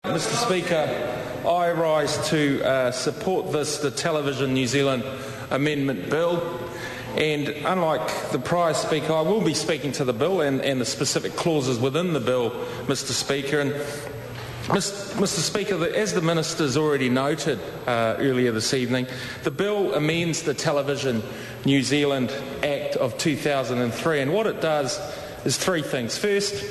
Mr Speaker, I rise to support the Television New Zealand Amendment Bill, and unlike the prior Speaker, I will be speaking to the bill and the specific clauses within the bill, Mr Speaker. And Mr Speaker, as the Minister's already noted earlier this evening, the bill amends the Television New Zealand Act of 2003, and what it does is three things. First,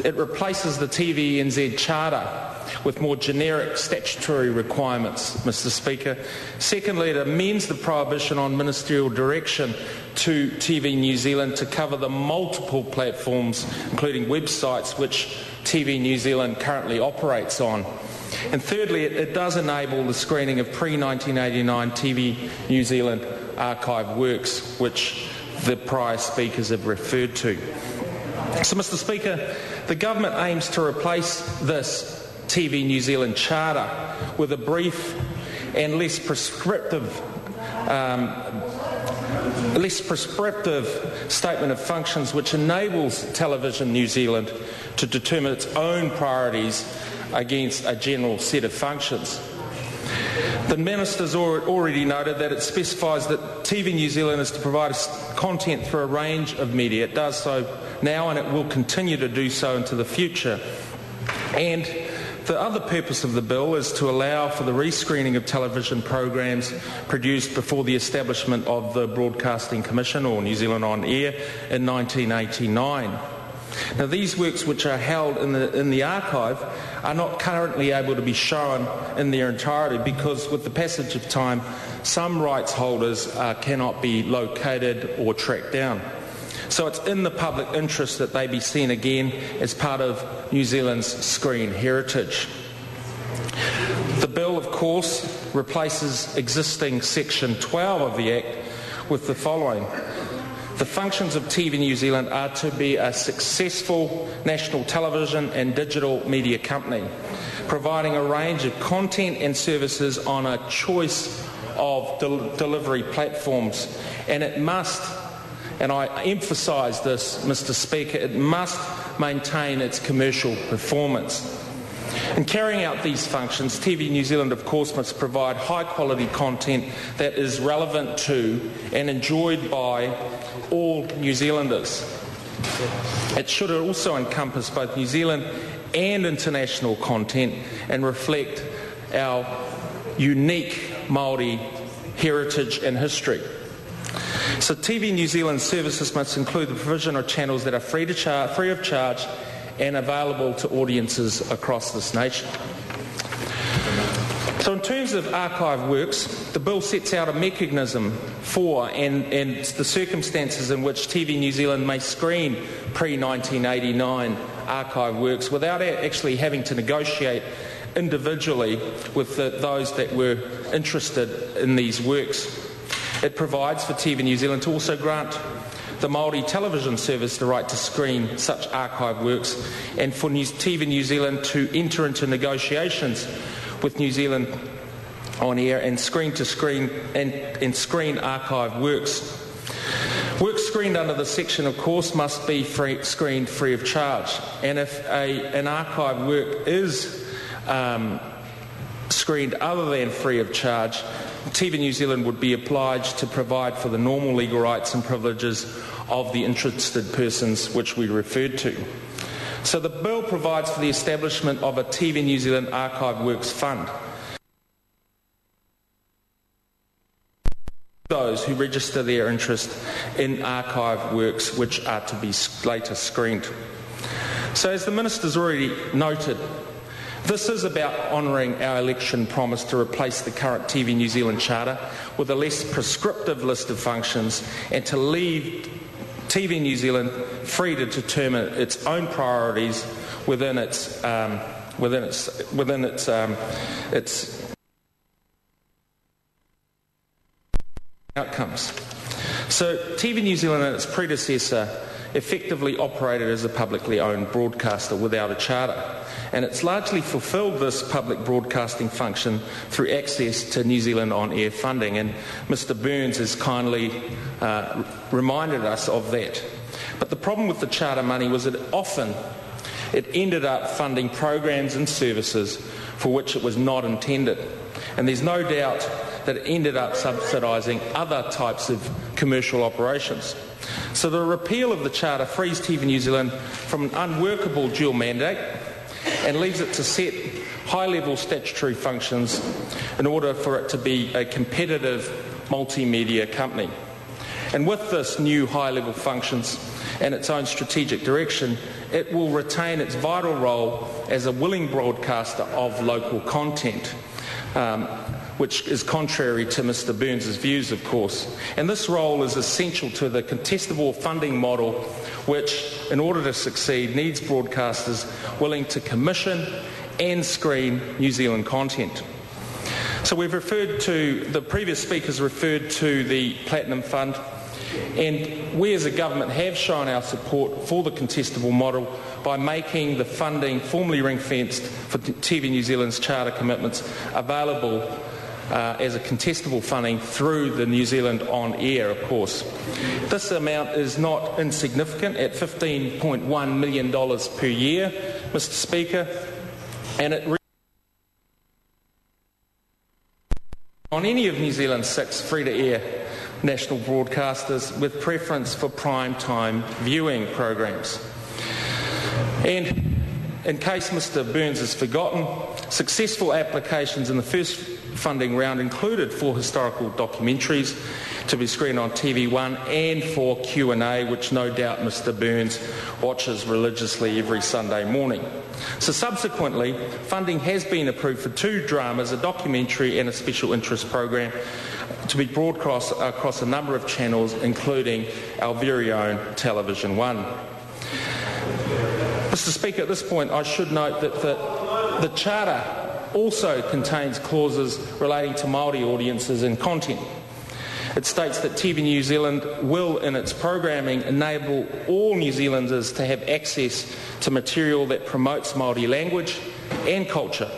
it replaces the TVNZ Charter with more generic statutory requirements, Mr Speaker. Secondly, it amends the prohibition on ministerial direction to TV New Zealand to cover the multiple platforms, including websites, which TV New Zealand currently operates on. And thirdly, it does enable the screening of pre-1989 TV New Zealand archive works, which the prior speakers have referred to. So, Mr Speaker, the government aims to replace this TV New Zealand Charter with a brief and less prescriptive statement of functions which enables Television New Zealand to determine its own priorities against a general set of functions. The Minister's already noted that it specifies that TV New Zealand is to provide content through a range of media. It does so now and it will continue to do so into the future. And the other purpose of the bill is to allow for the rescreening of television programs produced before the establishment of the Broadcasting Commission, or New Zealand On Air, in 1989. Now, these works, which are held in the archive, are not currently able to be shown in their entirety because, with the passage of time, some rights holders cannot be located or tracked down. So it's in the public interest that they be seen again as part of New Zealand's screen heritage. The bill, of course, replaces existing Section 12 of the Act with the following. The functions of TV New Zealand are to be a successful national television and digital media company, providing a range of content and services on a choice of delivery platforms. And it must, and I emphasise this, Mr Speaker, it must maintain its commercial performance. In carrying out these functions, TV New Zealand, of course, must provide high-quality content that is relevant to and enjoyed by all New Zealanders. It should also encompass both New Zealand and international content and reflect our unique Māori heritage and history. So TV New Zealand services must include the provision of channels that are free of charge and available to audiences across this nation. So in terms of archive works, the bill sets out a mechanism for and the circumstances in which TV New Zealand may screen pre-1989 archive works without actually having to negotiate individually with those that were interested in these works. It provides for TV New Zealand to also grant the Māori television service the right to screen such archive works, and for TV New Zealand to enter into negotiations with New Zealand On Air and screen archive works. Works screened under this section, of course, must be screened free of charge. And if an archive work is screened other than free of charge, TV New Zealand would be obliged to provide for the normal legal rights and privileges of the interested persons which we referred to. So the bill provides for the establishment of a TV New Zealand Archive Works Fund. Those who register their interest in archive works which are to be later screened. So as the Minister's already noted, this is about honouring our election promise to replace the current TV New Zealand Charter with a less prescriptive list of functions and to leave TV New Zealand free to determine its own priorities within its outcomes. So TV New Zealand and its predecessor effectively operated as a publicly owned broadcaster without a charter, and it's largely fulfilled this public broadcasting function through access to New Zealand On Air funding, and Mr Burns has kindly reminded us of that. But the problem with the charter money was that it often it ended up funding programs and services for which it was not intended. And there's no doubt that it ended up subsidising other types of commercial operations. So the repeal of the Charter frees TV New Zealand from an unworkable dual mandate and leaves it to set high-level statutory functions in order for it to be a competitive multimedia company. And with this new high-level functions and its own strategic direction, it will retain its vital role as a willing broadcaster of local content, which is contrary to Mr Burns' views, of course. And this role is essential to the contestable funding model, which, in order to succeed, needs broadcasters willing to commission and screen New Zealand content. So we've referred to, the previous speakers referred to the Platinum Fund, and we as a government have shown our support for the contestable model by making the funding formally ring-fenced for TV New Zealand's charter commitments available as a contestable funding through the New Zealand On Air, of course. This amount is not insignificant at $15.1 million per year, Mr Speaker, and it on any of New Zealand's 6 free-to-air national broadcasters with preference for prime time viewing programs. And in case Mr Burns has forgotten, successful applications in the first funding round included 4 historical documentaries to be screened on TV1 and 4 Q&A, which no doubt Mr Burns watches religiously every Sunday morning. So subsequently, funding has been approved for 2 dramas, a documentary and a special interest program to be broadcast across a number of channels, including our very own Television One. Mr Speaker, at this point I should note that the Charter also contains clauses relating to Māori audiences and content. It states that TV New Zealand will, in its programming, enable all New Zealanders to have access to material that promotes Māori language and culture,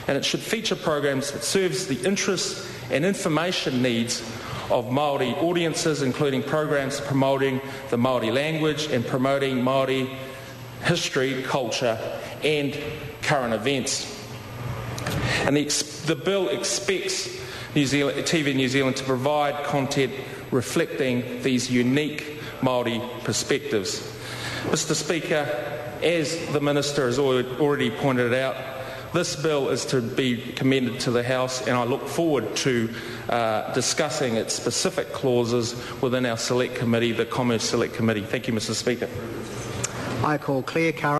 and it should feature programs that serves the interests and information needs of Māori audiences, including programs promoting the Māori language and promoting Māori history, culture and current events. And the bill expects TV New Zealand to provide content reflecting these unique Māori perspectives. Mr Speaker, as the Minister has already pointed out, this bill is to be commended to the House, and I look forward to discussing its specific clauses within our Select Committee, the Commerce Select Committee. Thank you, Mr Speaker. I call Claire Curran.